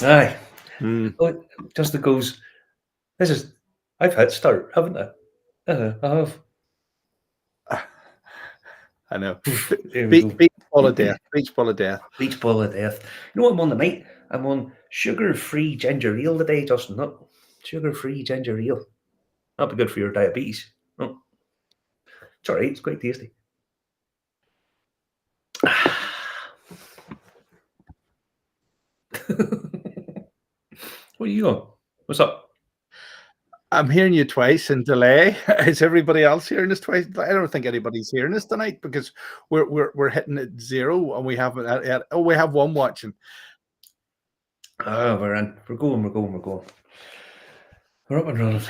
Aye. Hmm. Oh, Justin goes, I've hit start, haven't I? I have. I know. There we go. Beach ball of death. Beach ball of death. Beach ball of death. You know what I'm on tonight? I'm on sugar-free ginger ale today, Justin. No, sugar-free ginger ale. That'd be good for your diabetes. Oh, it's alright. It's quite tasty. What are you on? What's up? I'm hearing you twice in delay. Is everybody else hearing us twice? I don't think anybody's hearing us tonight because we're hitting at 0 and we haven't yet. Oh, we have one watching. We're in. We're going. We're up and running.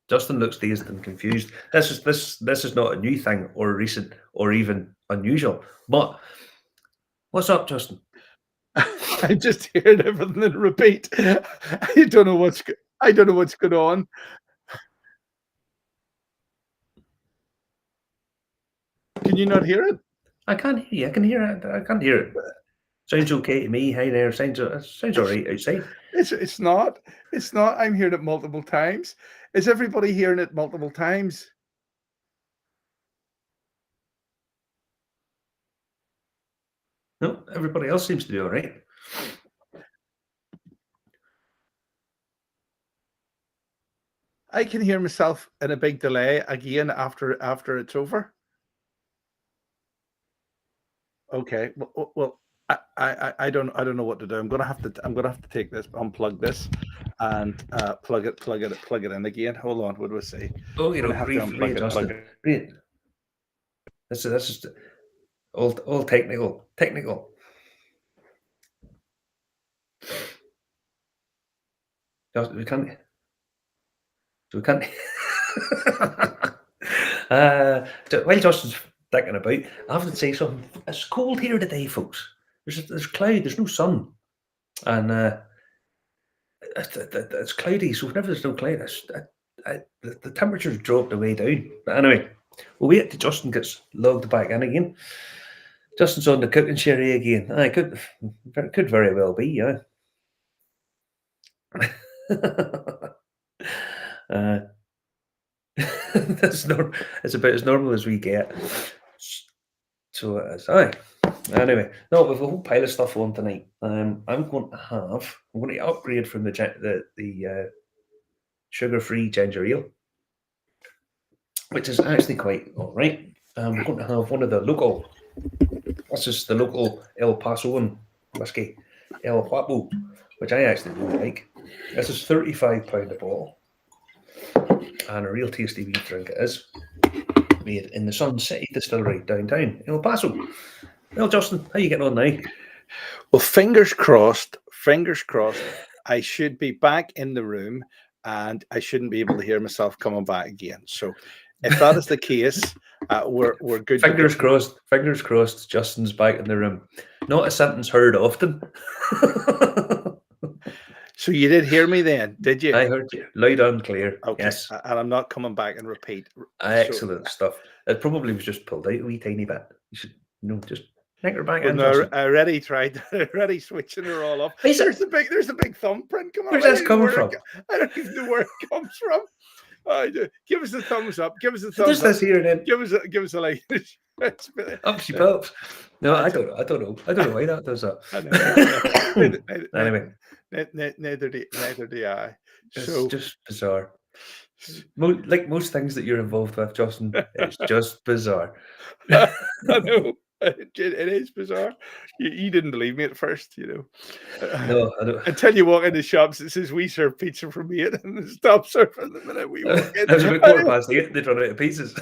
Justin looks dazed and confused. This is not a new thing or recent or even unusual. But what's up, Justin? I just heard everything in repeat. I don't know what's going on. Can you not hear it? I can't hear you. I can hear it. I can't hear it. Sounds okay to me. Hi there. Sounds all right outside. It's not. It's not. I'm hearing it multiple times. Is everybody hearing it multiple times? No, everybody else seems to be all right. I can hear myself in a big delay again after it's over. Okay. Well, I don't know what to do. I'm gonna have to take this, unplug this, and plug it in again. Hold on. What do I say? Oh, you know, unplug it. Read. This is all technical. We can't. While Justin's thinking about, I have to say something. It's cold here today, folks. There's cloud. There's no sun, and it's cloudy. So whenever there's no cloud, the temperature's dropped way down. But anyway, we'll wait till Justin gets logged back in again. Justin's on the cooking sherry again. I could very well be, yeah. It's about as normal as we get. So it is. Aye. Anyway, no, we've a whole pile of stuff on tonight. I'm going to upgrade from the sugar-free ginger ale, which is actually quite all right. We're going to have one of the local. This is the local El Pasoan whiskey, El Guapo, which I actually really like. This is £35 a bottle, and a real tasty wee drink it is. Made in the Sun City Distillery downtown El Paso. Well, Justin, how are you getting on now? Well, fingers crossed. I should be back in the room, and I shouldn't be able to hear myself coming back again. So, if that is the case, we're good. Fingers crossed. Justin's back in the room. Not a sentence heard often. So you did hear me then, did you? I heard you loud and clear. Okay. Yes, and I'm not coming back and repeat. Excellent stuff. It probably was just pulled out a wee tiny bit. You should, just make her back in. No, I already tried. Already switching her all up. There's the big thumbprint. Come on. Where's that coming from? I don't even know where it comes from. Give us a thumbs up. Give us a thumbs up. Just this here then. Give us a like. Up she pops. No, I don't know. I don't know why that does that. Anyway, neither do I. It's just bizarre. Like most things that you're involved with, Justin, it's just bizarre. I know. It is bizarre. You didn't believe me at first, No, I don't. Until you walk into shops, it says we serve pizza from 8 and it stops serving the minute we walk in. There's about 8:15, they'd run out of pizzas.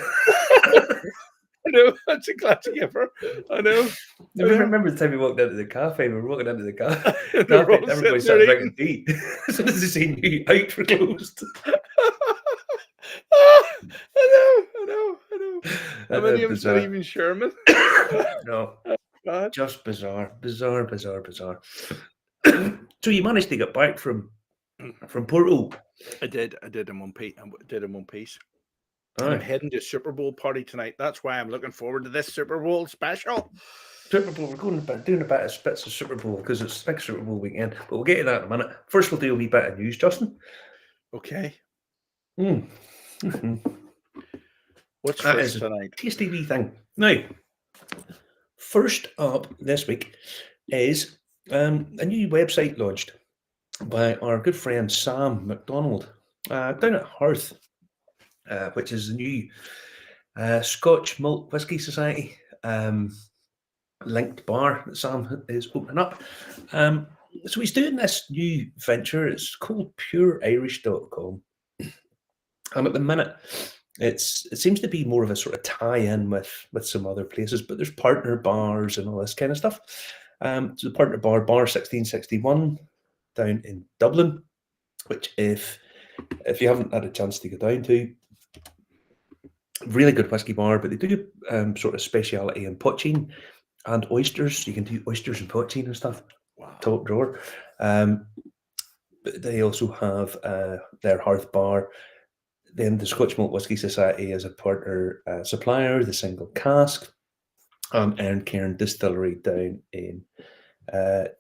I know, that's a classic ever. I know. I remember the time we walked into the cafe, we were walking into the cafe, everybody started drinking tea. As soon as they seen you out for closed. I know. How many of us not even Sherman? No. Just bizarre. So you managed to get back from Porto? I did in one piece. And I'm Aye. heading to Super Bowl party tonight. That's why I'm looking forward to this Super Bowl special. Super Bowl, we're doing a bit of bits of Super Bowl because it's big Super Bowl weekend, but we'll get to that in a minute. First, we'll do a wee bit of news, Justin. Okay. Mm-hmm. What's That first is tonight? a tasty wee thing. Now, first up this week is a new website launched by our good friend Sam McDonald down at Hearth, which is the new Scotch Malt Whisky Society linked bar that Sam is opening up. So he's doing this new venture. It's called pureirish.com. At the minute, it seems to be more of a sort of tie-in with some other places, but there's partner bars and all this kind of stuff. So the partner bar 1661 down in Dublin, which if you haven't had a chance to go down to, really good whiskey bar, but they do sort of speciality in poaching and oysters. You can do oysters and poaching and stuff. Wow. Top drawer. But they also have their Hearth bar. Then the Scotch Malt Whisky Society is a partner supplier, the Single Cask, and Cairn Distillery down in the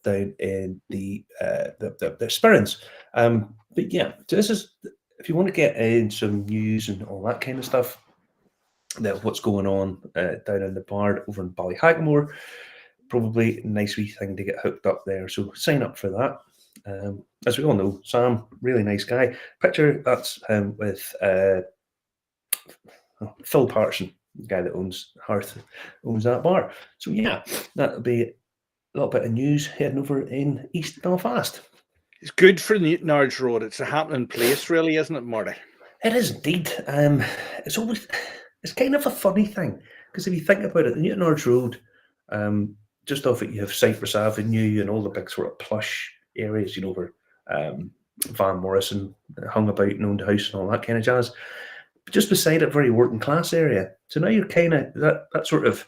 Spirins. But yeah, so this is, if you want to get in some news and all that kind of stuff, that what's going on down in the bar over in Ballyhackamore, probably a nice wee thing to get hooked up there. So sign up for that. As we all know, Sam, really nice guy. Picture that's him with Phil Patterson, the guy that owns Hearth, owns that bar. So yeah, that'll be a little bit of news heading over in East Belfast. It's good for Newtownards Road. It's a happening place, really, isn't it, Marty? It is indeed. It's kind of a funny thing, because if you think about it, the Newtownards Road, just off it, you have Cypress Avenue and all the big sort of plush areas, you know, where Van Morrison hung about and owned a house and all that kind of jazz. But just beside it, very working class area. So now you're kind of that sort of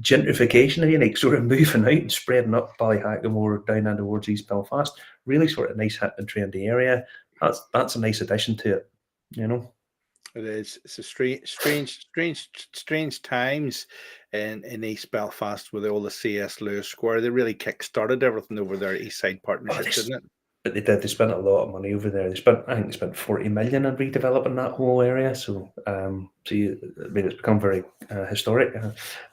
gentrification, if you like, sort of moving out and spreading up Ballyhackamore down and towards East Belfast. Really sort of nice, hip and trendy area. That's a nice addition to it, you know. It is. It's a strange times in East Belfast with all the C.S. Lewis Square. They really kick-started everything over there at East Side Partnerships, didn't it? But they did. They spent a lot of money over there. I think they spent 40 million on redeveloping that whole area. So, it's become very historic.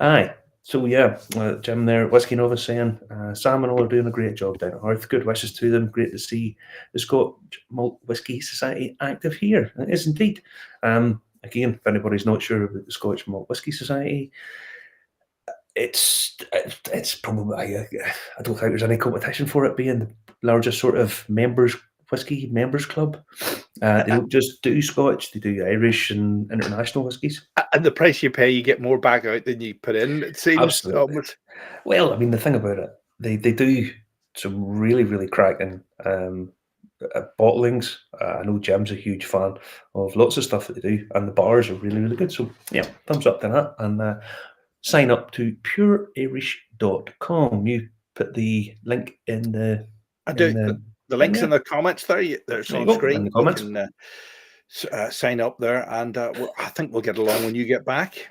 Aye. So yeah, Jim there, Whiskey Nova saying, Sam and all are doing a great job down at Hearth. Good wishes to them. Great to see the Scotch Malt Whisky Society active here. It is indeed. Again, if anybody's not sure about the Scotch Malt Whisky Society, it's probably, I don't think there's any competition for it being the largest sort of whiskey members club. They don't just do Scotch, they do Irish and international whiskies. And the price you pay, you get more back out than you put in, it seems. Absolutely. Well, I mean, the thing about it, they do some really, really cracking bottlings. I know Jim's a huge fan of lots of stuff that they do, and the bars are really, really good. So yeah, thumbs up to that. And sign up to pureirish.com. You put the link in the... The link's in the comments there. There's on screen. In the comments. You can sign up there, and I think we'll get along when you get back.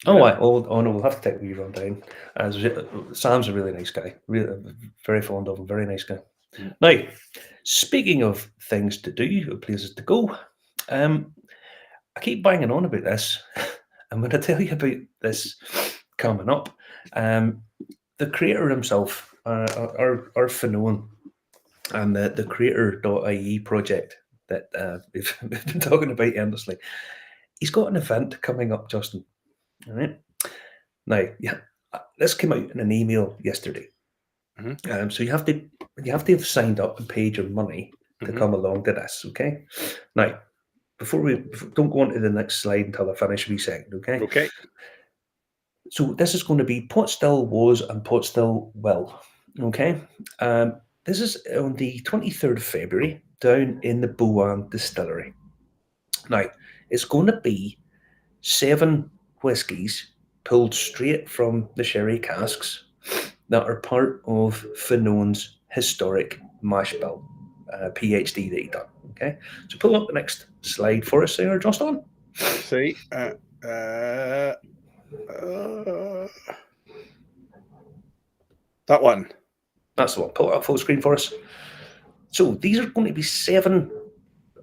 No, we'll have to take a wee run down. Sam's a really nice guy. Really, very fond of him. Very nice guy. Mm. Now, speaking of things to do, places to go, I keep banging on about this. I'm going to tell you about this coming up. The creator himself, our Finoan, and the creator.ie project that we've been talking about endlessly. He's got an event coming up, Justin. All right. Now, yeah, this came out in an email yesterday. Mm-hmm. So you have to have signed up and paid your money to come along to this. Okay. Now, don't go on to the next slide until I finish a wee second. Okay. Okay. So this is going to be Pot Still Was and Pot Still Will. Okay. This is on the 23rd of February down in the Bowan Distillery. Now, it's going to be 7 whiskies pulled straight from the sherry casks that are part of Finoan's historic mash bill, PhD that he done. Okay, so pull up the next slide for us there, Justin. Let's see. That one. That's the one. Pull it up full screen for us. So these are going to be 7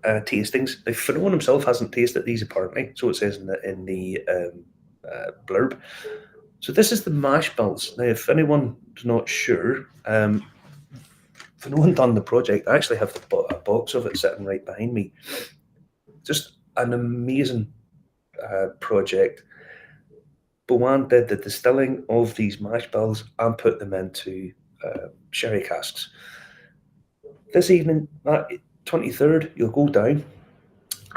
tastings. Now, Finoan himself hasn't tasted these apparently, so it says in the blurb. So this is the mash bills. Now, if anyone is not sure, Finoan done the project. I actually have a box of it sitting right behind me. Just an amazing project. Bowan did the distilling of these mash bills and put them into sherry casks. This evening, that 23rd, you'll go down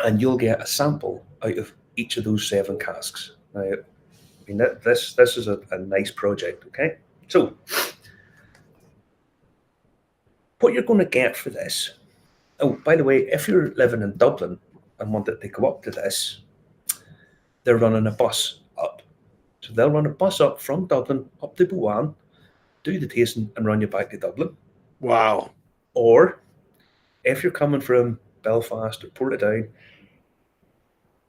and you'll get a sample out of each of those 7 casks. Now, I mean, this is a nice project, okay? So, what you're going to get for this, oh, by the way, if you're living in Dublin and wanted to go up to this, they're running a bus up. So they'll run a bus up from Dublin up to Bowan, do the tasting and run you back to Dublin. Wow. Or if you're coming from Belfast or Portadown,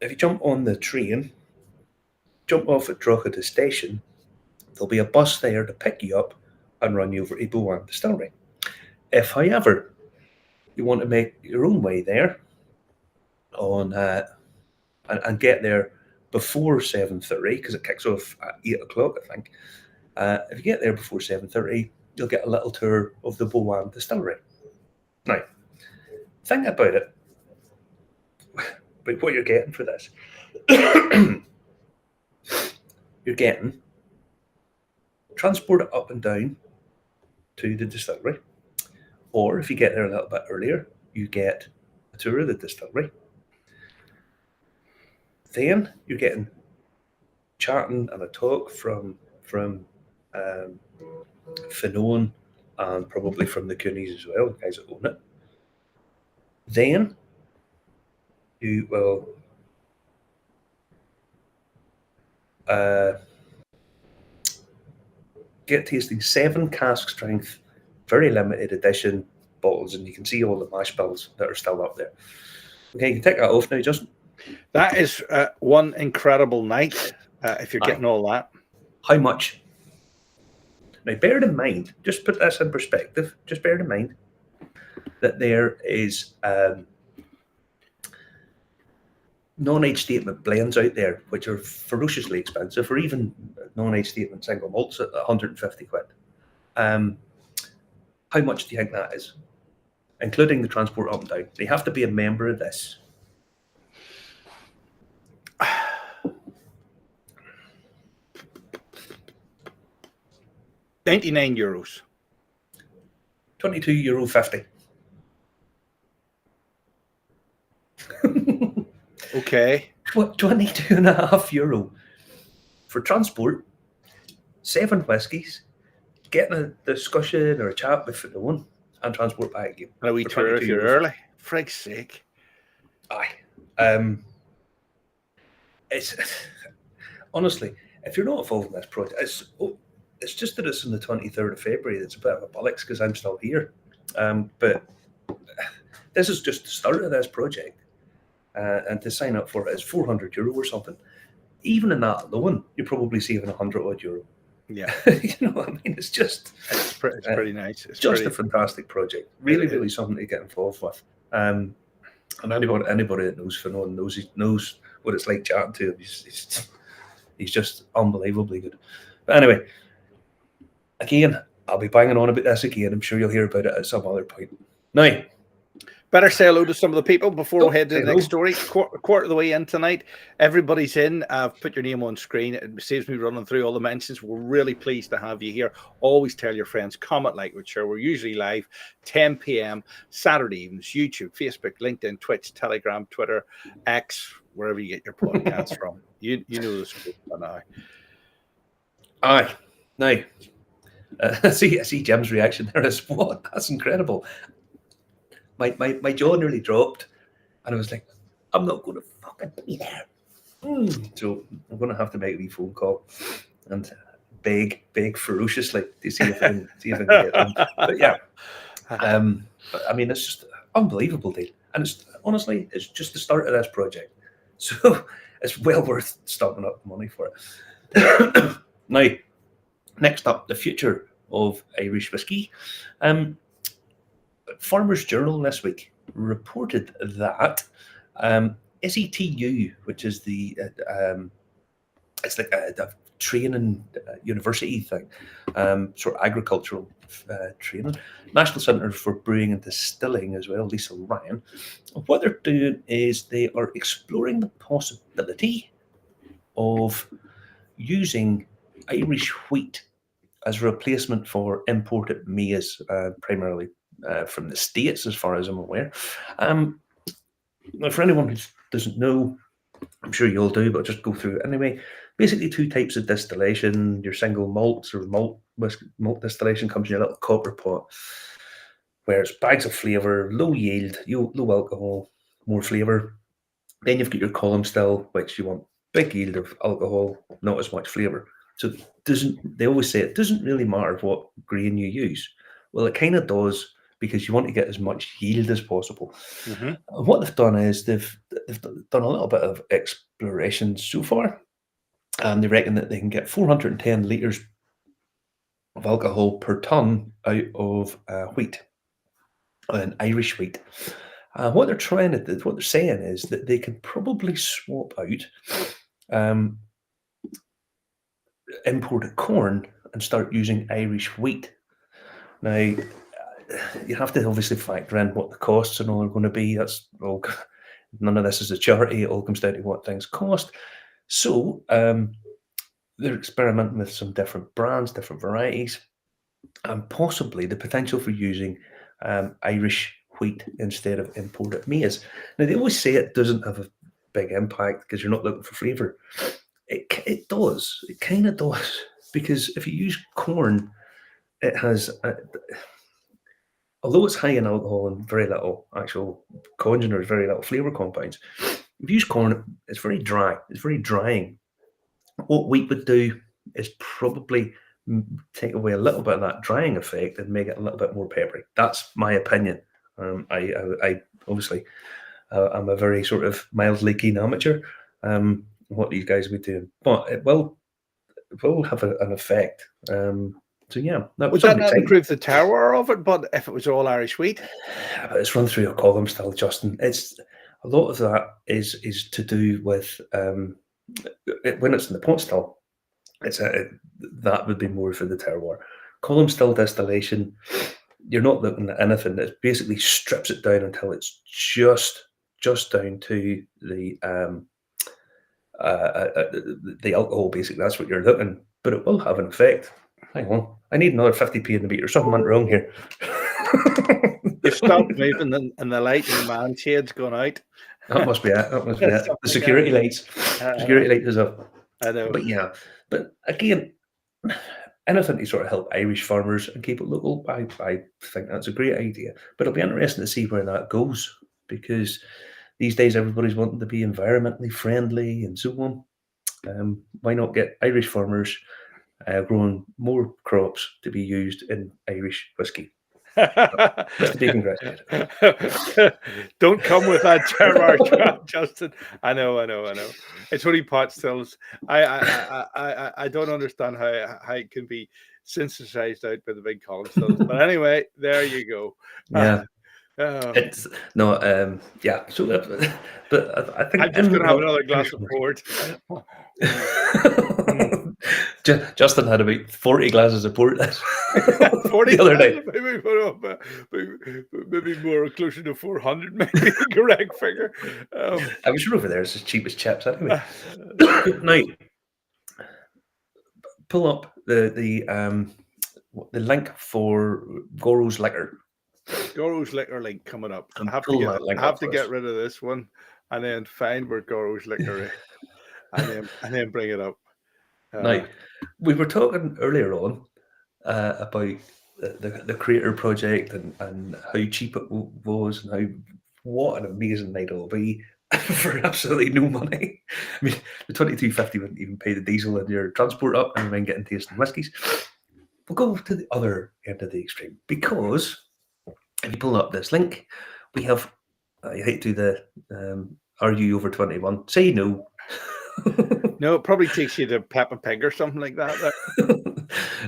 if you jump on the train, jump off at Drogheda station, there'll be a bus there to pick you up and run you over to Bowan Distillery. If, however, you want to make your own way there on and get there before 7:30, because it kicks off at 8 o'clock, I think. If you get there before 7:30, you'll get a little tour of the Bowan Distillery. Now, think about it, about what you're getting for this. You're getting transported up and down to the distillery, or if you get there a little bit earlier, you get a tour of the distillery. Then you're getting chatting and a talk from Finoan and probably from the Coonies as well, the guys that own it. Then you will get tasting 7 cask strength, very limited edition bottles, and you can see all the mash bills that are still up there. Okay, you can take that off now, Justin. That is one incredible night, if you're getting all that. How much? Now, bear in mind, just put this in perspective, just bear in mind that there is non-age statement blends out there which are ferociously expensive, or even non-age statement single malts at 150 quid. How much do you think that is? Including the transport up and down. You have to be a member of this. €99. €22.50. Okay. €22.50 for transport, 7 whiskies, getting a discussion or a chat with no one, and transport back again. And a wee tour if you're early. Frig's sake. Aye. It's honestly, if you're not involved in this project, it's just that it's on the 23rd of February. It's a bit of a bollocks because I'm still here. But this is just the start of this project. And to sign up for it is €400 or something. Even in that alone, you're probably saving €100 odd. Yeah. You know what I mean? It's pretty nice. It's just a fantastic project. Really something to get involved with. And anybody that knows Finoan knows what it's like chatting to him. He's just unbelievably good. But anyway, again, I'll be banging on about this again. I'm sure you'll hear about it at some other point. Now, better say hello to some of the people before we head to the next story. Quarter of the way in tonight. Everybody's in. I've put your name on screen. It saves me running through all the mentions. We're really pleased to have you here. Always tell your friends, comment, like, share. We're usually live 10 p.m. Saturday evenings. YouTube, Facebook, LinkedIn, Twitch, Telegram, Twitter, X, wherever you get your podcasts from. You know the script by now. Aye. Now, I see Jim's reaction there as what? That's incredible. My jaw nearly dropped, and I was like, I'm not going to fucking be there. So I'm going to have to make a wee phone call and beg ferociously to see if I can get them. But yeah, but I mean, it's just an unbelievable deal, and it's just the start of this project. So it's well worth stopping up the money for it. Now, next up, the future of Irish whiskey. Farmers Journal this week reported that SETU, which is it's like a training university thing, sort of agricultural training. National Centre for Brewing and Distilling as well, Lisa Ryan. What they're doing is they are exploring the possibility of using Irish wheat as a replacement for imported maize, primarily from the States, as far as I'm aware. Now, for anyone who doesn't know, I'm sure you all do, but I'll just go through it anyway. Basically, two types of distillation. Your single malts or malt distillation comes in your little copper pot, where it's bags of flavour, low yield, low alcohol, more flavour. Then you've got your column still, which you want big yield of alcohol, not as much flavour. So they always say it doesn't really matter what grain you use. Well, it kind of does, because you want to get as much yield as possible. Mm-hmm. What they've done is they've done a little bit of exploration so far, and they reckon that they can get 410 litres of alcohol per tonne out of wheat, an Irish wheat. What they're saying is that they can probably swap out imported corn and start using Irish wheat. Now, you have to obviously factor in what the costs and all are going to be. That's all. None of this is a charity. It all comes down to what things cost. So they're experimenting with some different brands, different varieties, and possibly the potential for using Irish wheat instead of imported maize. Now, they always say it doesn't have a big impact because you're not looking for flavour. It does. It kind of does, because if you use corn, it has, although it's high in alcohol and very little actual congeners, very little flavour compounds, if you use corn, it's very dry. It's very drying. What wheat would do is probably take away a little bit of that drying effect and make it a little bit more peppery. That's my opinion. I obviously, I'm a very sort of mildly keen amateur. What these guys will be doing, but it will have an effect. So yeah, Would that not improve the terroir of it? But if it was all Irish wheat, but it's run through your column still, Justin. It's a lot of that is to do with when it's in the pot still. That would be more for the terroir. Column still distillation, you're not looking at anything. It basically strips it down until it's just down to the alcohol. Basically, that's what you're looking. But it will have an effect. Hang on, I need another 50p in the meter. Something went wrong here. You stopped moving and the light in the man shade's gone out. That must be it. The security lights. Security light is up. I know. But yeah, but again, anything to sort of help Irish farmers and keep it local, I think that's a great idea. But it'll be interesting to see where that goes, because these days everybody's wanting to be environmentally friendly and so on. Why not get Irish farmers growing more crops to be used in Irish whiskey? Just to be congratulated. Don't come with that terroir, Justin. I know. It's only pot stills. I don't understand how it can be synthesized out by the big column stills. But anyway, there you go. Yeah. It's no, yeah. So, but I think I'm just going to have another glass of port. Justin had about 40 glasses of port 40 the other day. Maybe more closer to 400, maybe the correct figure. I was sure over there it's as cheap as chips anyway. Now, pull up the link for Goro's Liquor. Goro's Liquor link coming up. I have to get rid of this one and then find where Goro's Liquor is and then bring it up. Now, we were talking earlier on about the Creator Project and how cheap it was and what an amazing night it'll be for absolutely no money. I mean, the 22.50 wouldn't even pay the diesel and your transport up and then getting tasting whiskies. We'll go to the other end of the extreme, because if you pull up this link, we have, I hate to do the Are you over 21? Say no. No, it probably takes you to Peppa Pig or something like that.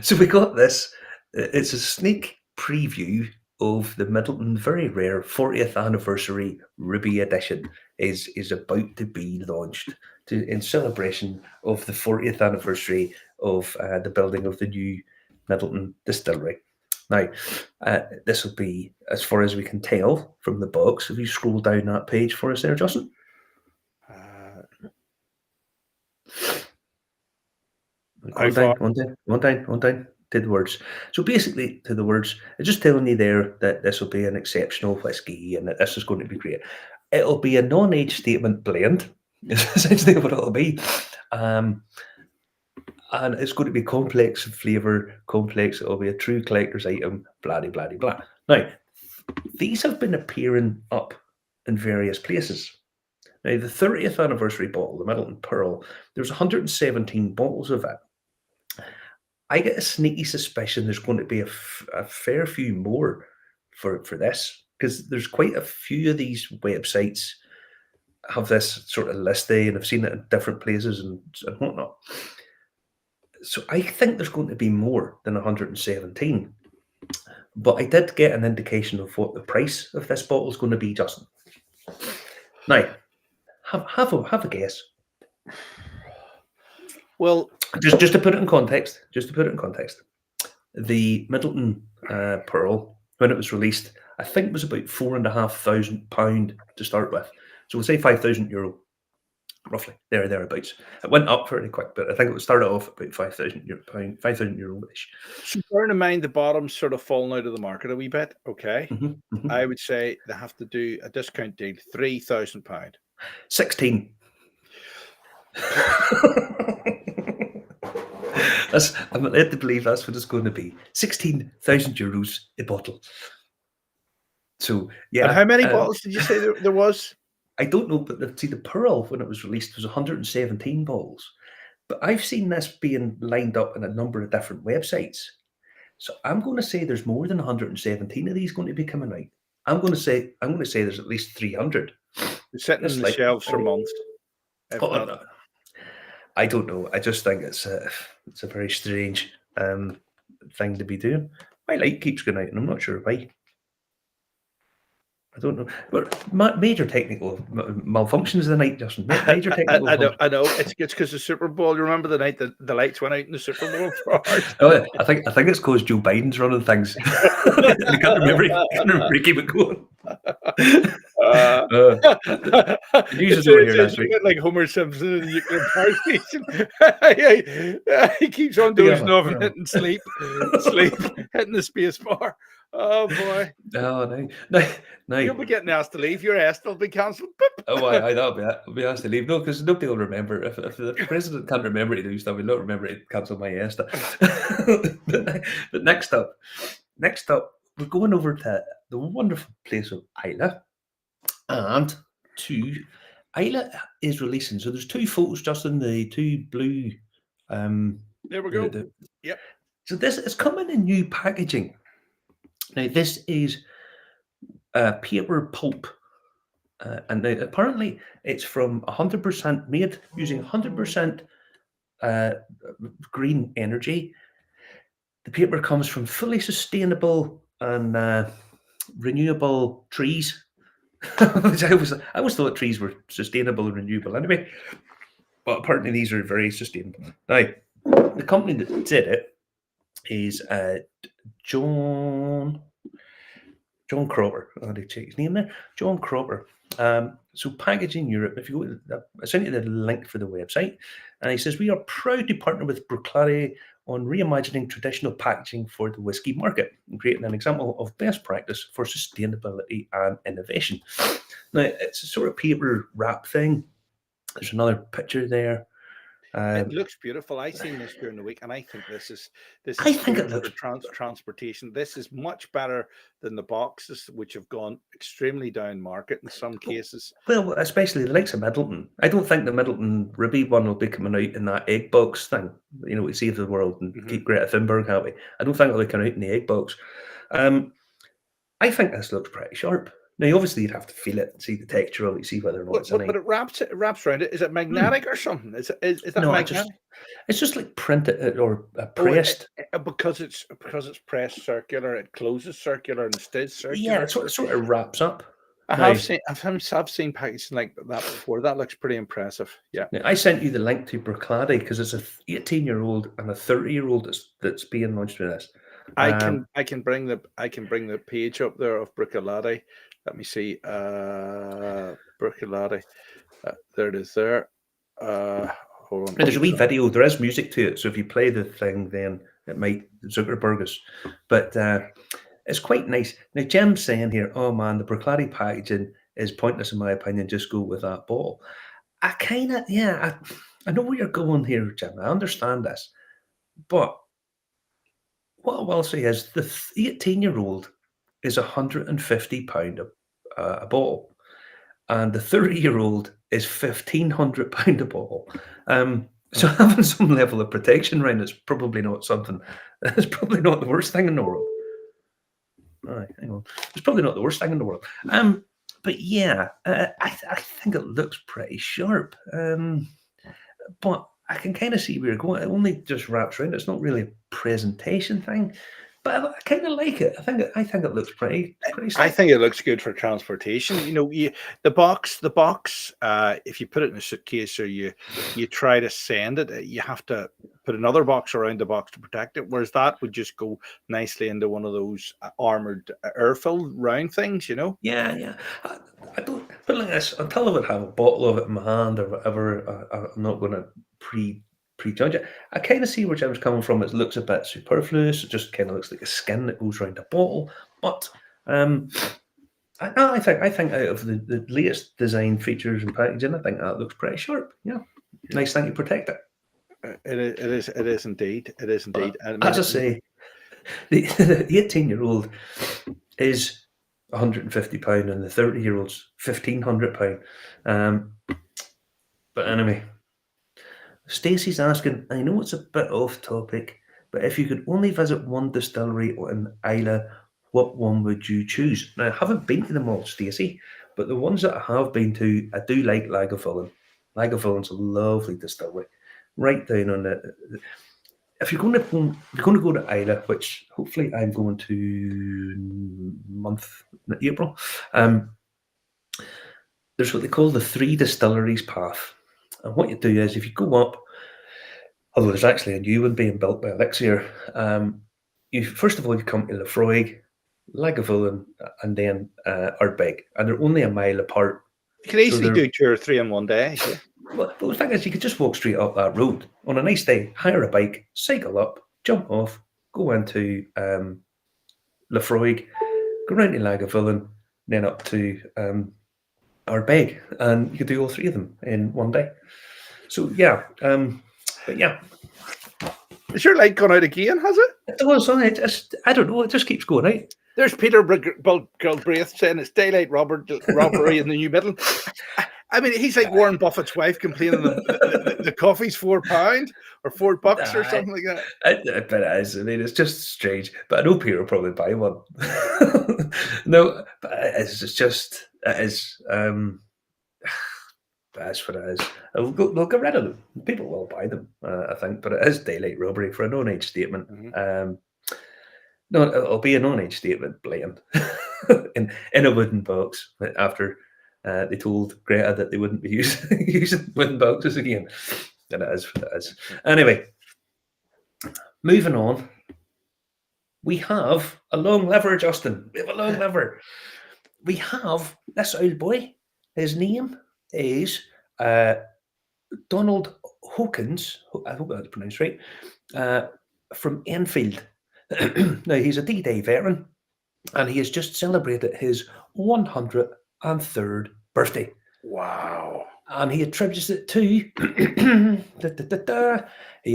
So we got this. It's a sneak preview of the Middleton very rare 40th anniversary Ruby edition is about to be launched in celebration of the 40th anniversary of the building of the new Middleton distillery. Now, this will be, as far as we can tell from the box. If you scroll down that page for us there, Justin. One down to the words. So basically, to the words, it's just telling you there that this will be an exceptional whiskey and that this is going to be great. It'll be a non-age statement blend, is essentially what it'll be. And it's going to be complex in flavour, complex. It'll be a true collector's item, blah, blah, blah, blah. Now, these have been appearing up in various places. Now, the 30th anniversary bottle, the Middleton Pearl, there's 117 bottles of it. I get a sneaky suspicion there's going to be a fair few more for this, because there's quite a few of these websites have this sort of listing, and I've seen it in different places and whatnot. So I think there's going to be more than 117. But I did get an indication of what the price of this bottle is going to be, Justin. Now, have a guess. Well, just to put it in context, the Middleton Pearl, when it was released, I think it was about £4,500 to start with. So we'll say €5,000, roughly, thereabouts. It went up fairly quick, but I think it started off at about €5,000-ish. So bearing in mind the bottom's sort of fallen out of the market a wee bit, okay? I would say they have to do a discount deal, £3,000. 16. I'm led to believe that's what it's going to be. €16,000 a bottle. So yeah. And how many bottles did you say there was? I don't know, but see, the Pearl, when it was released, was 117 bottles. But I've seen this being lined up in a number of different websites. So I'm going to say there's more than 117 of these going to be coming out. I'm going to say there's at least 300. They're sitting on the shelves for months. I don't know. I just think it's a very strange thing to be doing. My light keeps going out, and I'm not sure why. I don't know. But major technical malfunctions of the night, Justin. Major technical. I know. It's because the Super Bowl. You remember the night that the lights went out in the Super Bowl? I think it's because Joe Biden's running things. I can't remember keep it going. News is over here last week. Like Homer Simpson in the nuclear power station. He keeps on dozing off and hitting sleep, hitting the space bar. Oh boy! No. You'll be getting asked to leave. Your ass will be cancelled. I'll be asked to leave. No, because nobody will remember. If the president can't remember to do stuff, he'll not remember to cancel my ass. But next up, we're going over to the wonderful place of Islay, and Islay is releasing. So there's two photos, Justin. The two blue. There we go. Yep. So this is coming in new packaging. Now, this is paper pulp, and now apparently it's from 100% made using 100% green energy. The paper comes from fully sustainable and renewable trees, which I always thought trees were sustainable and renewable anyway, but apparently these are very sustainable. Now, the company that did it is John Cropper. I had to check his name there. John Cropper. So Packaging Europe, if you go, I sent you the link for the website, and he says, we are proud to partner with Bruichladdich on reimagining traditional packaging for the whiskey market and creating an example of best practice for sustainability and innovation. Now, it's a sort of paper wrap thing. There's another picture there. It looks beautiful. I seen this during the week, and I think this is. I think it looks transportation. This is much better than the boxes, which have gone extremely down market in some cases. Well, especially the likes of Middleton. I don't think the Middleton Ruby one will be coming out in that egg box thing. You know, to save the world and keep Greta Thunberg happy. I don't think it'll be coming out in the egg box. I think this looks pretty sharp. Now, obviously, you'd have to feel it, see the texture of it, see whether or not it's But any. it wraps around it. Is it magnetic or something? Is that No, magnetic? it's just like printed or Oh, pressed. because it's pressed circular, it closes circular and stays Yeah, circular. it sort of wraps up. I've Now, seen packaging like that before. That looks pretty impressive. Yeah. now, I sent you the link to Bricladi because it's a 18-year-old and a 30-year-old that's being launched with this. I can bring the page up there of Bricolati. Let me see. Bricolati. There it is there. Hold on. There's a wee video. There is music to it, so if you play the thing, then it might Zuckerberg us. But it's quite nice. Now, Jim's saying here, "Oh man, the Bricladi packaging is pointless in my opinion. Just go with that bottle." I kind of, yeah, I know where you're going here, Jim. I understand this, but what I will say is the 18-year-old is £150 a bottle, and the 30-year-old is £1,500 a bottle. So having some level of protection around it's probably not something. It's probably not the worst thing in the world. Right, hang on. It's probably not the worst thing in the world. But yeah, I think it looks pretty sharp. But I can kind of see where you're going. It only just wraps around. It's not really a presentation thing, but I kind of like it. I think it looks pretty. I Slick. think it looks good for transportation. You know, the box. If you put it in a suitcase or you try to send it, you have to put another box around the box to protect it. Whereas that would just go nicely into one of those armored air-filled round things. You know. Yeah. I don't put it like this. Until I would have a bottle of it in my hand or whatever, I'm not going to prejudge it. I kind of see where Jim's coming from. It looks a bit superfluous. It just kind of looks like a skin that goes around a bottle. But I think out of the latest design features and packaging, I think that looks pretty sharp. Yeah, nice thing to protect it. It is indeed. It is indeed. And as I say, the 18-year-old is £150 and the 30-year-old's £1,500. But anyway, Stacey's asking, I know it's a bit off topic, but if you could only visit one distillery in Islay, what one would you choose? Now, I haven't been to them all, Stacey, but the ones that I have been to, I do like Lagavulin. Lagavullin's a lovely distillery, right down on the. If you're going to go to Islay, which hopefully I'm going to April, there's what they call the 3 Distilleries Path. And what you do is, if you go up, although there's actually a new one being built by Elixir, you first of all you come to Lafroig, Lagavulin, and then Ardbeg, and they're only a mile apart. You can easily do 2 or 3 in one day. Yeah. Well, but the thing is, you could just walk straight up that road on a nice day, hire a bike, cycle up, jump off, go into Lafroig, go round to Lagavulin, then up to Ardbeg, and you could do all 3 of them in one day. So yeah, but yeah. Is your light gone out again, has it? It does, I don't know, it just keeps going out. There's Peter Galbraith saying it's daylight robbery in the New Midland. I mean, he's like Warren Buffett's wife complaining the coffee's £4 or $4 or something like that. But it is. I mean, it's just strange. But I know Peter will probably buy one. No, but it is. That's what it is. They'll get rid of them. People will buy them, I think. But it is daylight robbery for a non-age statement. Mm-hmm. No, it'll be a non-age statement, blatant, in a wooden box after they told Greta that they wouldn't be using wooden boxes again. And it is what it is. Anyway, moving on. We have a long liver, Justin. We have a long liver. We have this old boy. His name is Donald Hawkins. I hope that's pronounced right. From Enfield. Now, he's a D-Day veteran, and he has just celebrated his 103rd birthday. Wow. And he attributes it to he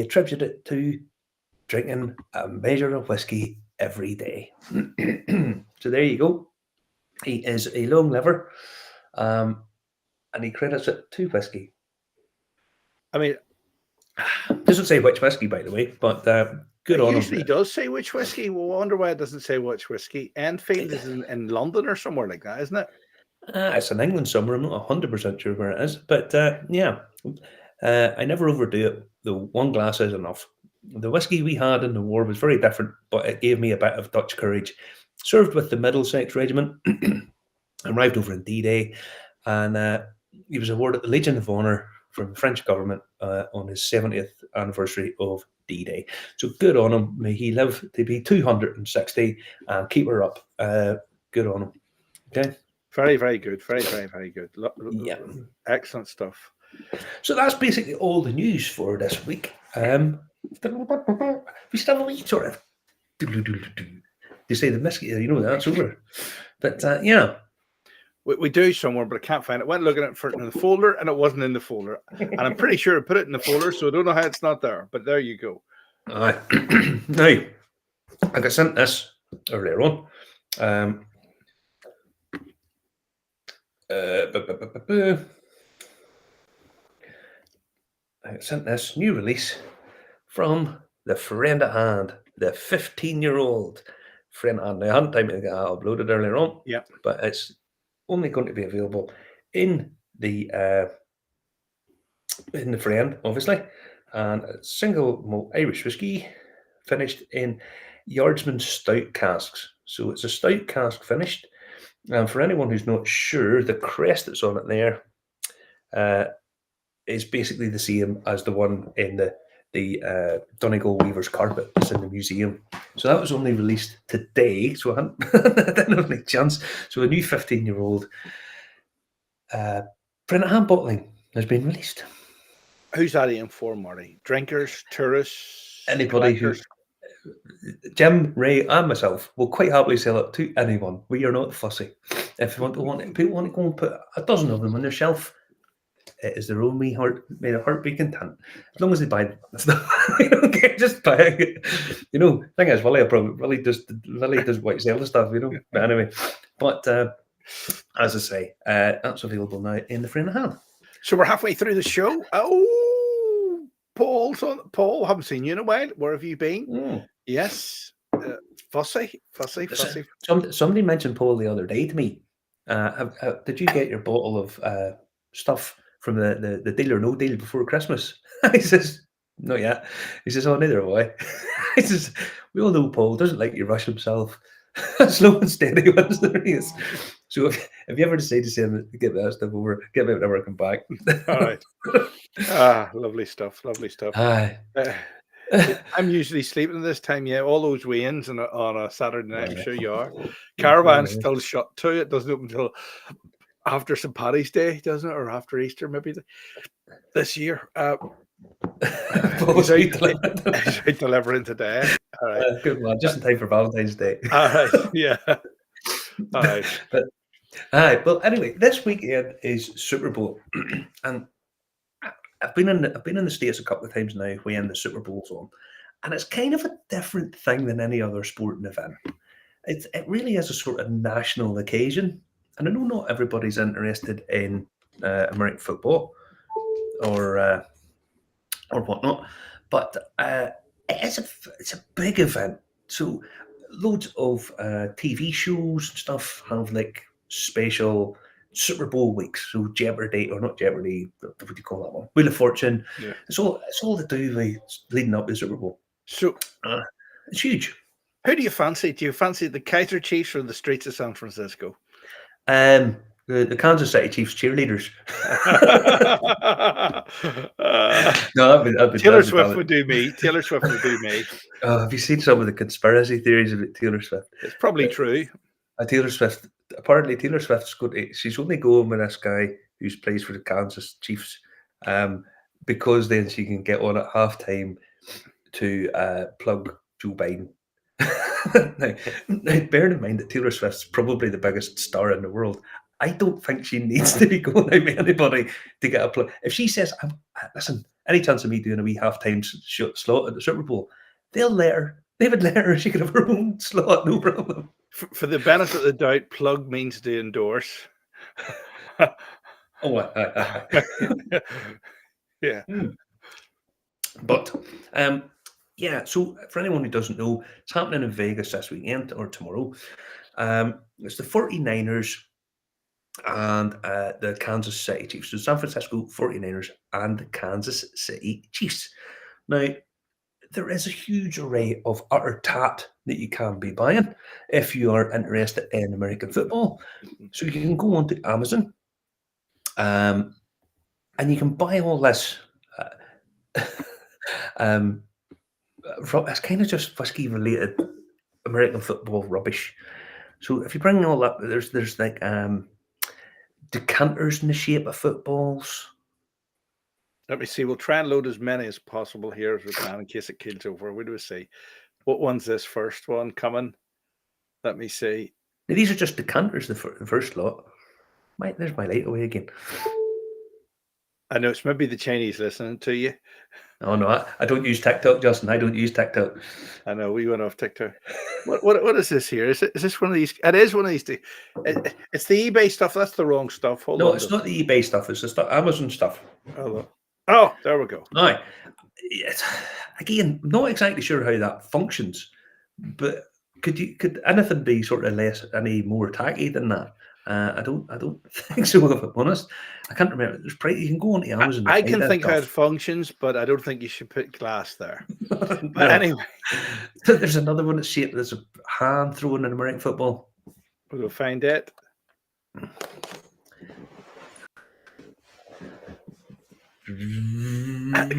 attributed it to drinking a measure of whiskey every day. So there you go. He is a long liver, and he credits it to whiskey. I mean, doesn't say which whiskey, by the way, but good It on usually him. does say which whiskey. Well, I wonder why it doesn't say which whiskey. Enfield is in London or somewhere like that, isn't it? It's in England somewhere. I'm not 100% sure where it is, but yeah, I never overdo it. The one glass is enough. The whiskey we had in the war was very different, but it gave me a bit of Dutch courage. Served with the Middlesex Regiment, arrived over in D-Day, and he was awarded the Legion of Honor from the French government on his 70th anniversary of D-Day. So good on him. May he live to be 260 and keep her up. Good on him. Okay. Very, very good. Very, very, very good. Yeah. Excellent stuff. So that's basically all the news for this week. We still have a wee sort of. You say the whiskey, you know that's over. But yeah. We do somewhere, but I can't find it. Went looking for it in the folder, and it wasn't in the folder. And I'm pretty sure I put it in the folder, so I don't know how it's not there. But there you go. Now, I got sent this earlier on. I sent this new release from the friend at hand, the 15-year-old friend at hand. Now, I hadn't time to get it uploaded earlier on, Yeah, but it's only going to be available in the friend, obviously, and a single malt Irish whiskey finished in Yardsman stout casks. So it's a stout cask finished. And for anyone who's not sure, the crest that's on it there is basically the same as the one in the Donegal Weaver's carpet that's in the museum. So that was only released today, so I didn't have any chance. So a new 15-year-old print hand bottling has been released. who's that aim for, Marty? Drinkers, tourists, Anybody collectors? Jim, Ray, and myself will quite happily sell it to anyone. We are not fussy. If people want to go and put a dozen of them on their shelf, it is their own wee heart, made a heart be content. As long as they buy stuff, we don't care, just buy it. You know, thing is, Willie does what sell the stuff, you know. But anyway, but as I say, that's available now in the frame of hand. So we're halfway through the show. Oh, Paul, haven't seen you in a while. Where have you been? Yes, fussy. Somebody mentioned Paul the other day to me. Did you get your bottle of stuff from the Deal or No Deal before Christmas? He says, not yet. He says, oh, neither have I. He says, we all know Paul doesn't like to rush himself. Slow and steady wins the race. So if you ever decide to say get that stuff over, get me whenever I come back. All right. Lovely stuff. Aye. I'm usually sleeping at this time. Yeah, all those weigh-ins on a Saturday night. I'm sure you are. Caravan's still shut too. It doesn't open until after St. Paddy's Day, doesn't it, or after Easter maybe this year. He's out delivering today. All right. Good man. Just in time for Valentine's Day. All right. Yeah. All right. Well, anyway, this weekend is Super Bowl, and I've been in the States a couple of times now when the Super Bowl's on, and it's kind of a different thing than any other sporting event. It really is a sort of national occasion, and I know not everybody's interested in American football or whatnot, but it's a big event. So loads of TV shows and stuff have like special Super Bowl weeks. So Jeopardy, or not Jeopardy, what do you call that one? Wheel of Fortune. Yeah. It's all to do with leading up to the Super Bowl. So it's huge. Who do you fancy? Do you fancy the Kaiser Chiefs or the streets of San Francisco? The Kansas City Chiefs cheerleaders. No, that'd be Taylor Swift would do me. Have you seen some of the conspiracy theories about Taylor Swift? It's probably true. Taylor Swift. Apparently, Taylor Swift's she's only going with this guy who plays for the Kansas Chiefs, because then she can get on at halftime to plug Joe Biden. now, bearing in mind that Taylor Swift's probably the biggest star in the world, I don't think she needs to be going out with anybody to get a plug. If she says, listen, any chance of me doing a wee halftime slot at the Super Bowl, they would let her, she could have her own slot, no problem. For the benefit of the doubt, plug means to endorse. Yeah. But yeah, so for anyone who doesn't know, it's happening in Vegas this weekend or tomorrow. It's the 49ers and the Kansas City Chiefs. So San Francisco 49ers and the Kansas City Chiefs. Now, there is a huge array of utter tat that you can be buying if you are interested in American football. So you can go onto Amazon and you can buy all this. Um, it's kind of just whiskey related American football rubbish. So if you bring all that, there's like decanters in the shape of footballs. Let me see. We'll try and load as many as possible here as we can in case it kills over. Where do we see? What one's this first one coming? Let me see. Now, these are just decanters, the first lot. There's my light away again. I know it's maybe the Chinese listening to you. Oh no, I don't use TikTok, Justin. I don't use TikTok. I know we went off TikTok. What is this here? Is this one of these? It is one of these. It's the eBay stuff. That's the wrong stuff. Hold on. No, it's not the eBay stuff. It's the Amazon stuff. Oh, there we go. All right. Again, not exactly sure how that functions, but could anything be sort of any more tacky than that? I don't think so. If I'm honest, I can't remember. You can go on to Amazon. I can think how it functions, but I don't think you should put glass there. But No. anyway, there's another one that's shaped as a hand thrown in American football. We'll find it.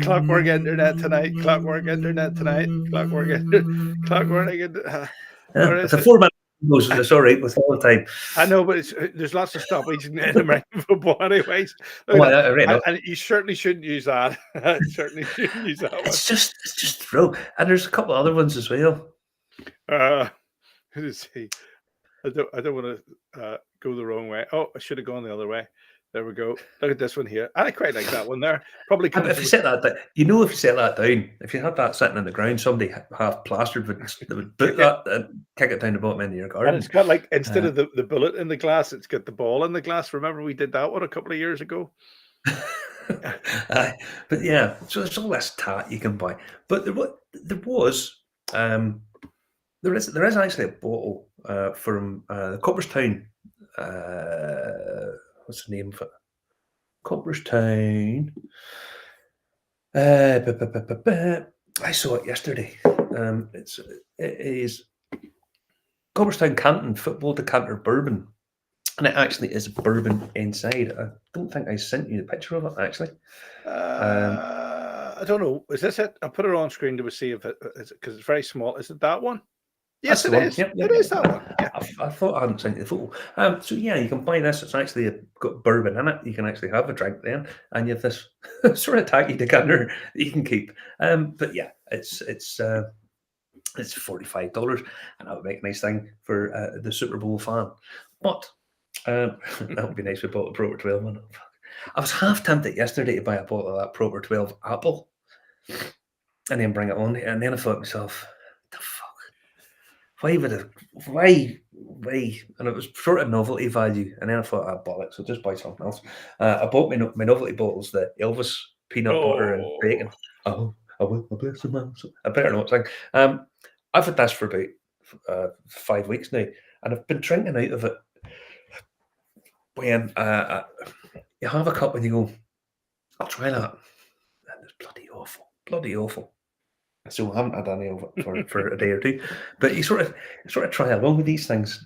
Clockwork internet tonight. Clockwork internet tonight. Clockwork internet. It's a 4-minute. It's all right with all the time. I know, but there's lots of stoppage in American football, anyways. And you certainly shouldn't use that. Certainly shouldn't use that one. It's just throw. And there's a couple of other ones as well. Let's see. I don't want to go the wrong way. Oh, I should have gone the other way. There we go. Look at this one here. I quite like that one there. Probably if you set that down, if you set that down, if you had that sitting on the ground, somebody half plastered would boot that and kick it down the bottom end of your garden. And it's got like, instead of the bullet in the glass, it's got the ball in the glass. Remember we did that one a couple of years ago? But yeah, so there's all this tat you can buy. But there is actually a bottle from Copperstown. What's the name of it? Copperstown. I saw it yesterday. It is Copperstown Canton Football Decanter Bourbon, and it actually is bourbon inside. I don't think I sent you the picture of it actually. I don't know. Is this it? I'll put it on screen to see if it is, because it's very small. Is it that one? Yes, it is. Yep, it is that one. Yeah. I thought I hadn't sent you the photo. So yeah, you can buy this. It's actually got bourbon in it. You can actually have a drink then, and you have this sort of tacky decanter that you can keep. But yeah, it's $45, and that would make a nice thing for the Super Bowl fan. But that would be nice if we bought a Proper 12 one. I was half tempted yesterday to buy a bottle of that Proper 12 apple, and then bring it on, and then I thought to myself, the fuck. Why? And it was sort of novelty value. And then I thought, bollocks, I'll just buy something else. I bought my novelty bottles, the Elvis peanut butter and bacon. Oh, I will bless the man. I better not sing. I've had this for about 5 weeks now, and I've been drinking out of it. When you have a cup and you go, I'll try that. And it's bloody awful. So I haven't had any of it for a day or two. But you sort of try along with these things.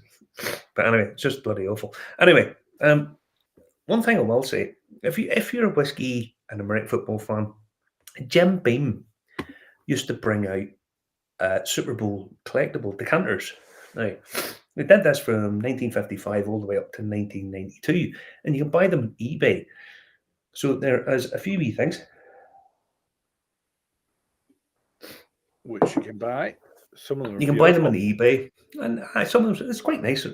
But anyway, it's just bloody awful. Anyway, one thing I will say, if you're a whiskey and American football fan, Jim Beam used to bring out Super Bowl collectible decanters. Now, they did this from 1955 all the way up to 1992, and you can buy them on eBay. So there is a few wee things. Which you can buy. Some of them you can buy them on eBay, and some of them, it's quite nice.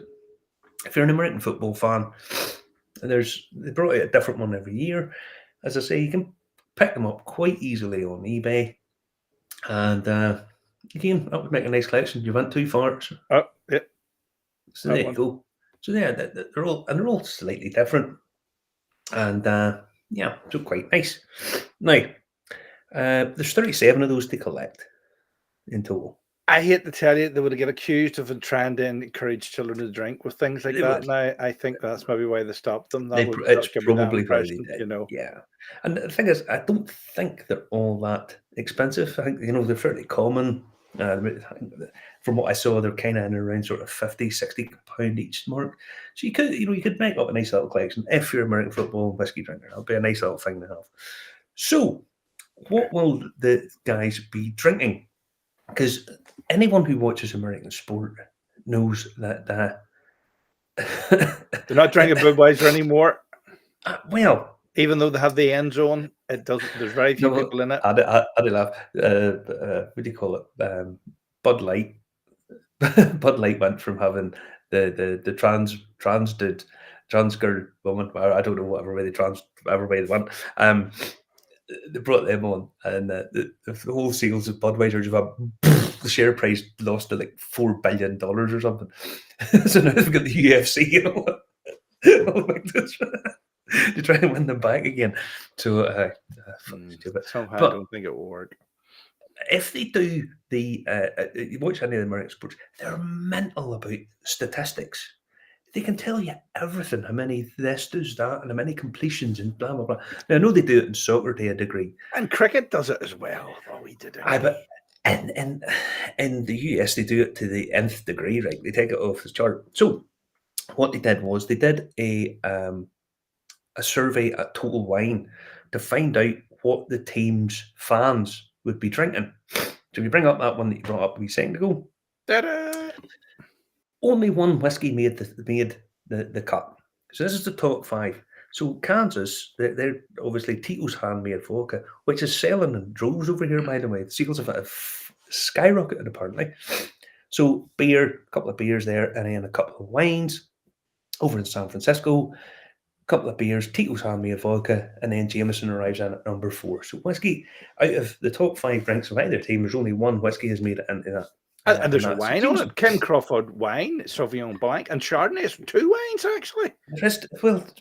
If you're an American football fan, they brought out a different one every year. As I say, you can pick them up quite easily on eBay, and again, that would make a nice collection. You went too far. Oh, yeah. So there you go. So yeah, they're all slightly different, and yeah, so quite nice. Now, there's 37 of those to collect. in total. I hate to tell you, they would get accused of trying to encourage children to drink with things like They that. would. Now, I think that's maybe why they stopped them. It's That'll give me that probably why they impression, did. you know. Yeah, and the thing is, I don't think they're all that expensive. I think they're fairly common. From what I saw, they're kind of in around sort of 50, 60 pound each mark. So you could make up a nice little collection if you're an American football whiskey drinker. It'll be a nice little thing to have. So, what will the guys be drinking? Because anyone who watches American sport knows that They're not drinking Budweiser anymore, well, even though they have the end zone. It doesn't. There's very few no, people in it. I did laugh. What do you call it? Bud Light. Bud Light went from having the trans dude, trans girl woman. I don't know whatever way they went. They brought them on, and the whole sales of Budweiser just went. The share price lost to like $4 billion or something. So now they've got the UFC, to try and win them back again. So stupid. Somehow, But I don't think it will work. if they do you watch any of the American sports, they're mental about statistics. They can tell you everything, how many this does that, and how many completions, and blah blah blah. Now I know they do it in soccer to a degree, And cricket does it as well. Oh, we did it. but in the US they do it to the nth degree, right? They take it off the chart. So what they did was they did a survey at Total Wine to find out what the team's fans would be drinking. So if you bring up that one that you brought up a wee second ago, Ta-da! only one whiskey made the cut. So this is the top 5. So Kansas, they're obviously Tito's handmade vodka, which is selling in droves over here, by the way. The sales of it have skyrocketed, apparently. So beer, a couple of beers there, and then a couple of wines over in San Francisco. A couple of beers, Tito's handmade vodka, and then Jameson arrives in at number 4. So whiskey, out of the top 5 drinks of either team, there's only one whiskey has made it into that. And there's a wine on it. Ken Crawford wine, Sauvignon Blanc, and Chardonnay. It's 2 wines, actually.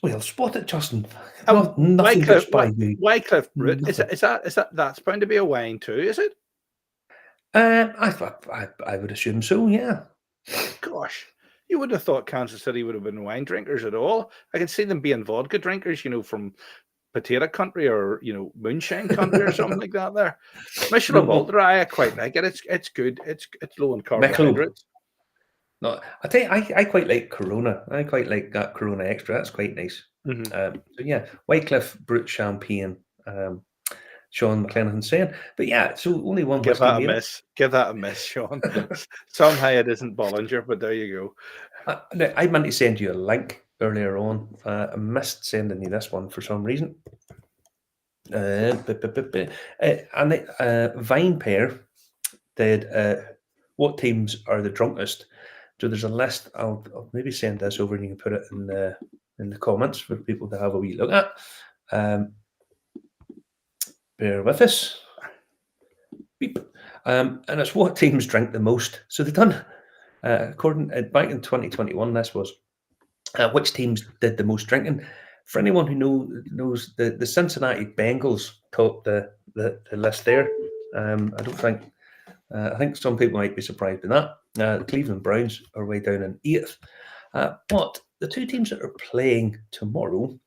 Well, spot it, Justin. Nothing Wycliffe, goes by you. Wycliffe Brut. That's bound to be a wine too, is it? I would assume so, yeah. Gosh, you wouldn't have thought Kansas City would have been wine drinkers at all. I can see them being vodka drinkers, from potato country or moonshine country or something like that. There, Michelob Ultra, I quite like it. It's good. It's low in carbohydrates. No, I tell you, I quite like Corona. I quite like that Corona Extra. That's quite nice. Mm-hmm. So yeah, Wycliffe Brut Champagne. Sean McLennan saying, but yeah, so only one. Give that a miss. Give that a miss, Sean. Somehow it isn't Bollinger, but there you go. I meant to send you a link earlier on. I missed sending you this one for some reason. And Vine Pair did what teams are the drunkest. So there's a list. I'll maybe send this over and you can put it in the comments for people to have a wee look at. Bear with us. Beep. And it's what teams drink the most. So they've done, according back in 2021, this was which teams did the most drinking. For anyone who knows, the Cincinnati Bengals topped the list there. I think some people might be surprised by that. The Cleveland Browns are way down in 8th. But the 2 teams that are playing tomorrow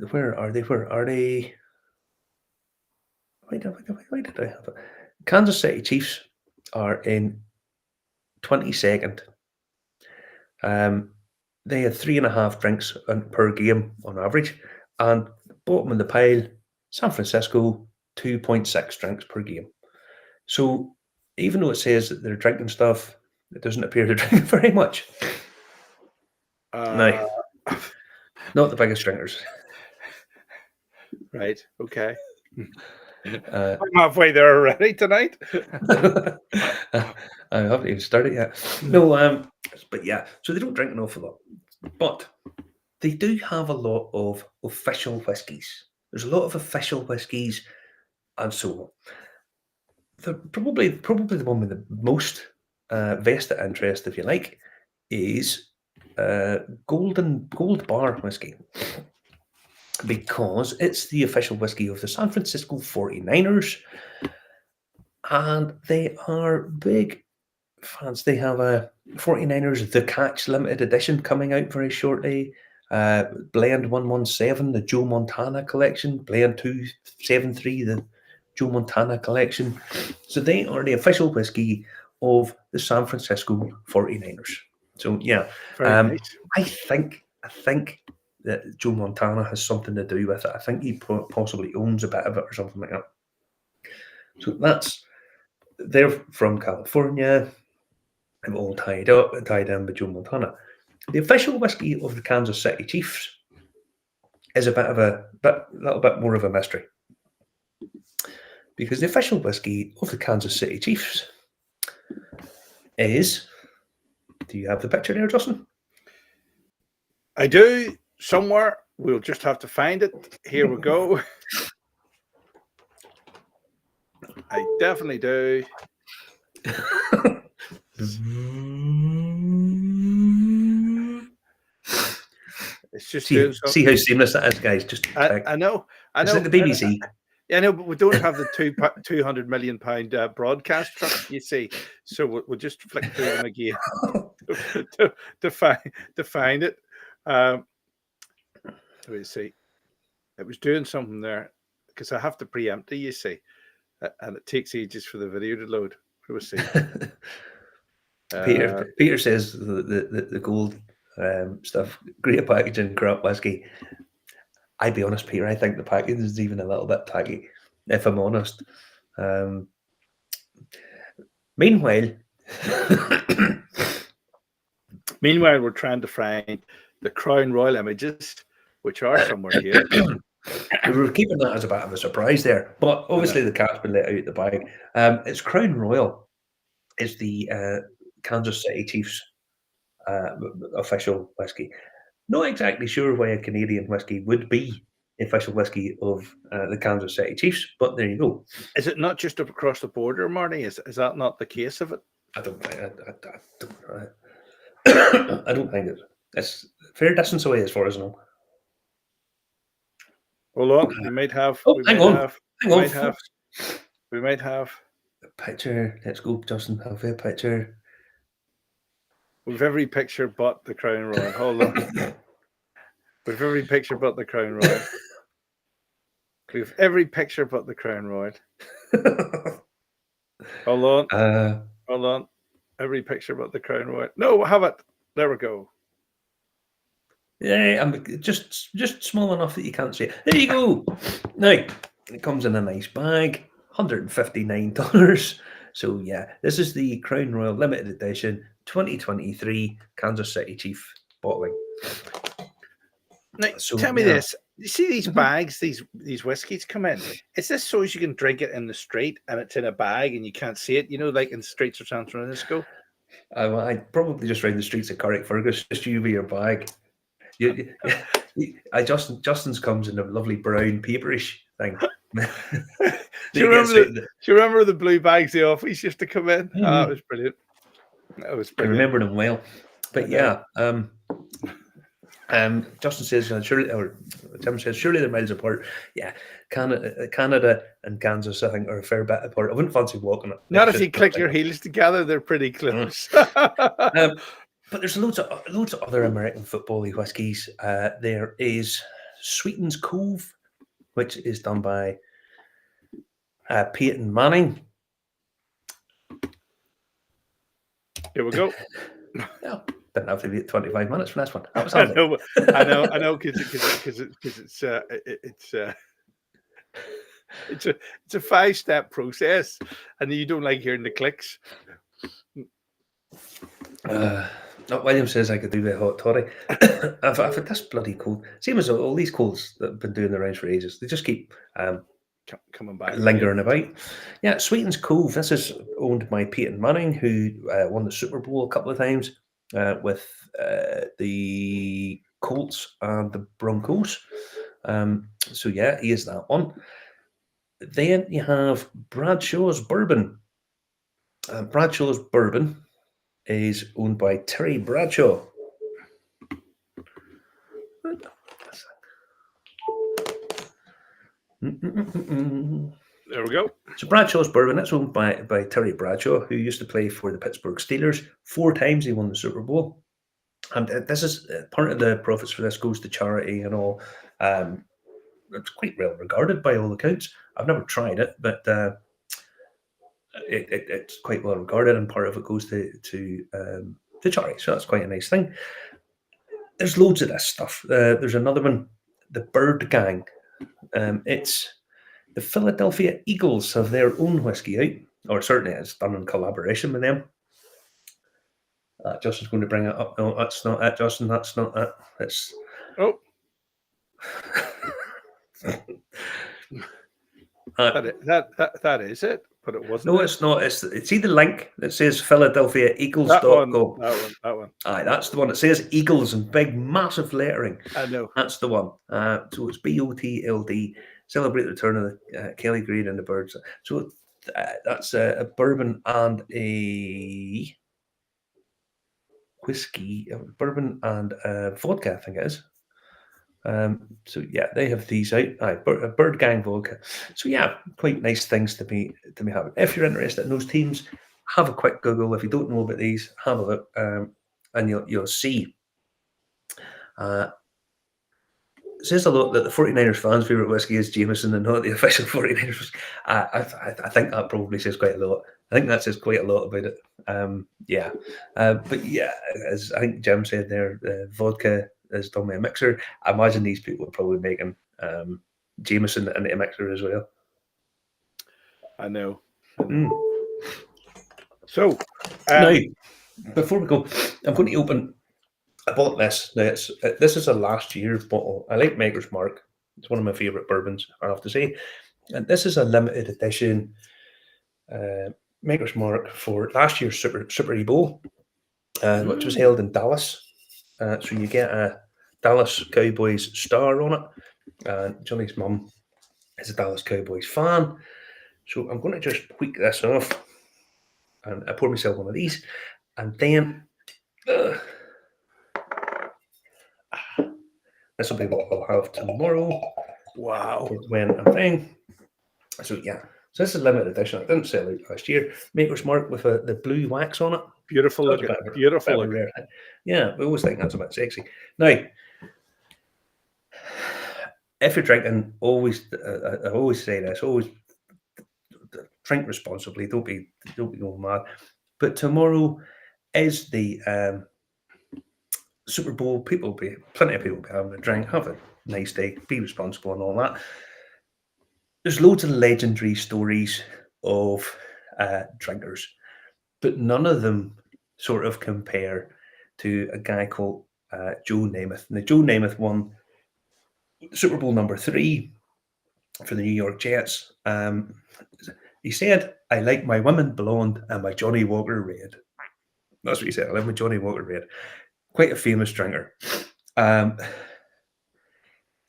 where are they? Why did I have it? Kansas City Chiefs are in 22nd. They had 3.5 drinks per game on average, and bottom of the pile, San Francisco, 2.6 drinks per game. So even though it says that they're drinking stuff, it doesn't appear to drink very much. No. Not the biggest drinkers. Right. Okay. I'm halfway there already tonight. I haven't even started yet. No, but yeah, so they don't drink an awful lot. But they do have a lot of official whiskies. There's a lot of official whiskies and so on. Probably the one with the most vested interest, if you like, is Gold Bar whiskey. because it's the official whiskey of the San Francisco 49ers, and they are big fans. They have a 49ers The Catch limited edition coming out very shortly. Blend 117, the Joe Montana collection. Blend 273, the Joe Montana collection. So they are the official whiskey of the San Francisco 49ers. So yeah, Very nice. I think that Joe Montana has something to do with it. I think he possibly owns a bit of it or something like that. So they're from California. I'm all tied in with Joe Montana. The official whiskey of the Kansas City Chiefs is a little bit more of a mystery, because the official whiskey of the Kansas City Chiefs is. Do you have the picture there, Justin? I do, somewhere. We'll just have to find it. Here we go. I definitely do. It's just see how seamless that is, guys. Just I know. It's like the BBC. I know, but we don't have the £200 million broadcast truck, you see. So we'll just flick through them again to find it. Let me see. It was doing something there because I have to preempt it, you see, and it takes ages for the video to load. We'll see. Peter says the gold stuff, great packaging, crap whiskey. I'd be honest, Peter, I think the package is even a little bit tacky, if I'm honest. Meanwhile, we're trying to find the Crown Royal images, which are somewhere here. We were keeping that as a bit of a surprise there, but obviously the cat's been let out the bag. It's Crown Royal. It's the Kansas City Chiefs official whiskey. Not exactly sure why a Canadian whiskey would be the official whiskey of the Kansas City Chiefs, but there you go. Is it not just up across the border, Marty? Is that not the case of it? I don't think it's a fair distance away as far as I know. Hold on, we might have. We might have a picture. Let's go, Justin. Have a picture. We've every picture but the Crown Royal. Hold on. We've every picture but the Crown Royal. We've every picture but the Crown Royal. Hold on. Hold on. Every picture but the Crown Royal. No, have it. There we go. Yeah, I'm just small enough that you can't see it. There you go. Now, it comes in a nice bag. $159. So yeah, this is the Crown Royal Limited Edition 2023 Kansas City Chief bottling. Now, tell me this. You see these bags, these whiskies come in. Is this so as you can drink it in the street and it's in a bag and you can't see it? You know, like in the streets of San Francisco? I'd probably just round the streets of Carrickfergus, just you with your bag. Justin's comes in a lovely brown paperish thing. Do you remember the blue bags the office used to come in? Oh, it was brilliant. That was brilliant. I remember them well. But yeah, Justin says, Tim says, surely they're miles apart. Yeah, Canada and Kansas, I think, are a fair bit apart. I wouldn't fancy walking it. Not if you click your heels together; they're pretty close. But there's loads of other American football-y whiskies. There is Sweetens Cove, which is done by Peyton Manning. Here we go. Yeah, didn't have to be 25 minutes for this one. That was I know, because it's a 5-step process, and you don't like hearing the clicks. William says I could do the hot toddy. I've had this bloody cold. Same as all these colds that have been doing the rounds for ages. They just keep coming back, lingering about. Yeah, Sweetens Cove. This is owned by Peyton Manning, who won the Super Bowl a couple of times with the Colts and the Broncos. So yeah, he is that one. Then you have Bradshaw's Bourbon. Bradshaw's Bourbon is owned by Terry Bradshaw. There we go. So Bradshaw's bourbon, that's owned by Terry Bradshaw, who used to play for the Pittsburgh Steelers. 4 times he won the Super Bowl. And this is part of the profits for this goes to charity and all. It's quite well regarded by all accounts. I've never tried it, but it's quite well regarded, and part of it goes to charity. So that's quite a nice thing. There's loads of this stuff. There's another one, the Bird Gang. It's the Philadelphia Eagles have their own whiskey out, or certainly it's done in collaboration with them. Justin's going to bring it up. No, that's not it, Justin. That's not it. It's that is it, but it wasn't. No, it's not. It's see the link that says PhiladelphiaEagles.com. That one. Aye, that's the one. It says Eagles in big, massive lettering. I know. That's the one. So it's BOTLD. Celebrate the return of the Kelly Green and the Birds. So that's a bourbon and a whiskey, bourbon and vodka, I think it is. So yeah, they have these out. Bird Gang vodka. So yeah, quite nice things to be having. If you're interested in those teams, have a quick Google. If you don't know about these, have a look, and you'll see. It says a lot that the 49ers fans' favourite whiskey is Jameson and not the official 49ers. I think that probably says quite a lot. I think that says quite a lot about it. But yeah, as I think Jim said there, vodka is done with a mixer. I imagine these people are probably making Jameson into a mixer as well. I know. So now, before we go, I'm going to open. I bought this. Now this is a last year's bottle. I like Maker's Mark. It's one of my favourite bourbons, I have to say. And this is a limited edition Maker's Mark for last year's Super Bowl, which was held in Dallas. So you get a Dallas Cowboys star on it. Johnny's mum is a Dallas Cowboys fan. So I'm going to just tweak this off. And I pour myself one of these. And then this will be what I'll have tomorrow. Wow. When a thing. So yeah. So this is a limited edition. It didn't sell out last year. Maker's Mark with the blue wax on it. Beautiful looking. Beautiful looking. Yeah, we always think that's a bit sexy. Now, if you're drinking, I always say this, always drink responsibly. Don't be going mad. But tomorrow is the Super Bowl. Plenty of people will be having a drink. Have a nice day. Be responsible and all that. There's loads of legendary stories of drinkers, but none of them sort of compare to a guy called Joe Namath. Now, Joe Namath won Super Bowl number 3 for the New York Jets. He said, "I like my women blonde and my Johnny Walker red." That's what he said. I like my Johnny Walker red. Quite a famous drinker.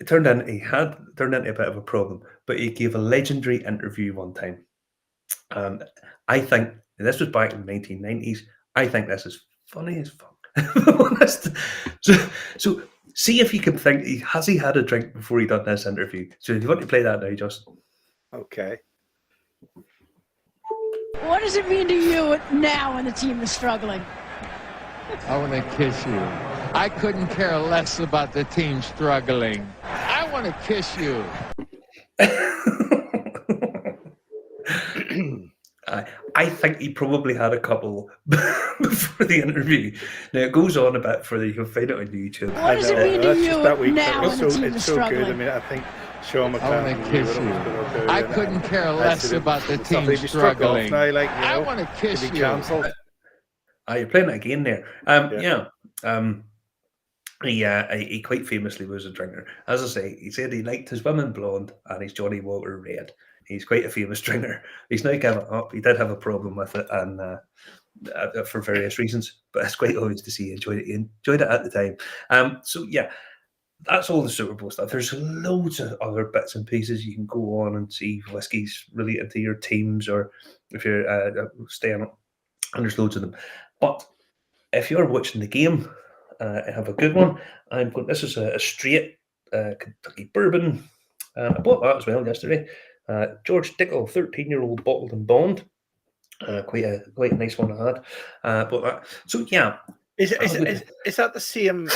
It turned into a bit of a problem, but he gave a legendary interview one time. I think, and this was back in the 1990s, I think this is funny as fuck. So see if you can think, has he had a drink before he done this interview? So if you want to play that now, Justin. Okay. What does it mean to you now when the team is struggling? I want to kiss you. I couldn't care less about the team struggling. I want to kiss you. I think he probably had a couple before the interview. Now it goes on a bit further. You can find it on YouTube. What does it mean to you now when the team is so struggling? good. I mean, I think Sean I want to kiss you. I couldn't care less about the team struggling. I want to kiss you. You're playing it again there. He quite famously was a drinker. As I say, he said he liked his women blonde and his Johnny Walker red. He's quite a famous drinker. He's now given it up. He did have a problem with it, and for various reasons. But it's quite obvious to see he enjoyed it at the time. So yeah, that's all the Super Bowl stuff. There's loads of other bits and pieces you can go on and see whiskies related to your teams, or if you're staying up. And there's loads of them. But if you're watching the game, I have a good one. This is a straight Kentucky bourbon. I bought that as well yesterday. George Dickel, 13-year-old bottled and bond. Quite a nice one I had. Bought that. So yeah, Is that the same?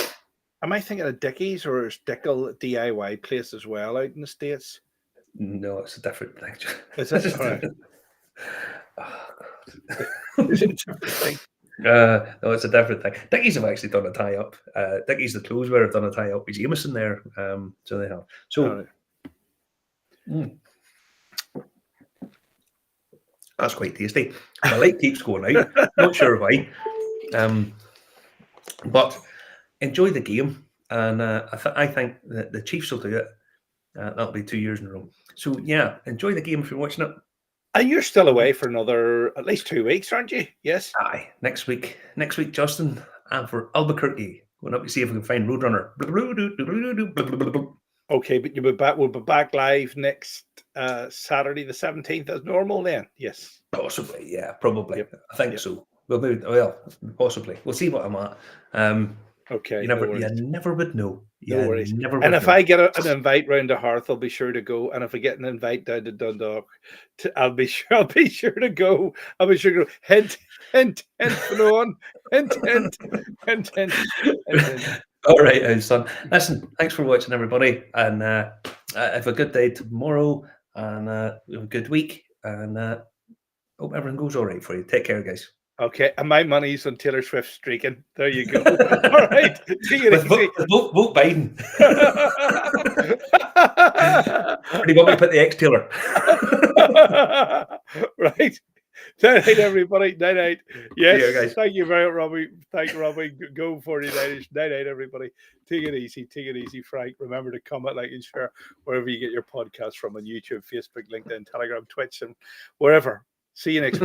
Am I thinking of Dickie's, or is Dickel DIY place as well out in the States? no, it's a different thing. Is it? All right. Oh, Is it a different thing? no, it's a different thing. Dickies have actually done a tie up. Dickies, the clotheswear, have done a tie up with Jameson there. So they have. So All right. That's quite tasty. My light keeps going out. Not sure why. But enjoy the game, and I think that the Chiefs will do it. That'll be 2 years in a row. So yeah, enjoy the game if you're watching it. And you're still away for another at least 2 weeks, aren't you? Yes. Aye, next week, Justin, and for Albuquerque, going up to see if we can find Roadrunner. Okay, but we'll be back live next Saturday the 17th as normal then. Yes. Possibly, yeah, probably. Yep. I think so. Well, possibly. We'll see what I'm at. Okay. You never would know. No worries. Never And would if know. I get an invite round to Hearth, I'll be sure to go. And if I get an invite down to Dundalk, I'll be sure to go. I'll be sure to go. Hint, on. Hint. All right, son. Listen, thanks for watching, everybody, and have a good day tomorrow, and have a good week, and hope everything goes all right for you. Take care, guys. Okay, and my money's on Taylor Swift streaking. There you go. All right, take it easy. Vote Biden. Or do you want me to put the X Taylor? Right. Night, everybody. Night. Yes. Yeah, guys. Thank you very much, Robbie. Thank you, Robbie. Go 49ers. Night, everybody. Take it easy, Frank. Remember to comment, like, and share wherever you get your podcasts from, on YouTube, Facebook, LinkedIn, Telegram, Twitch, and wherever. See you next week.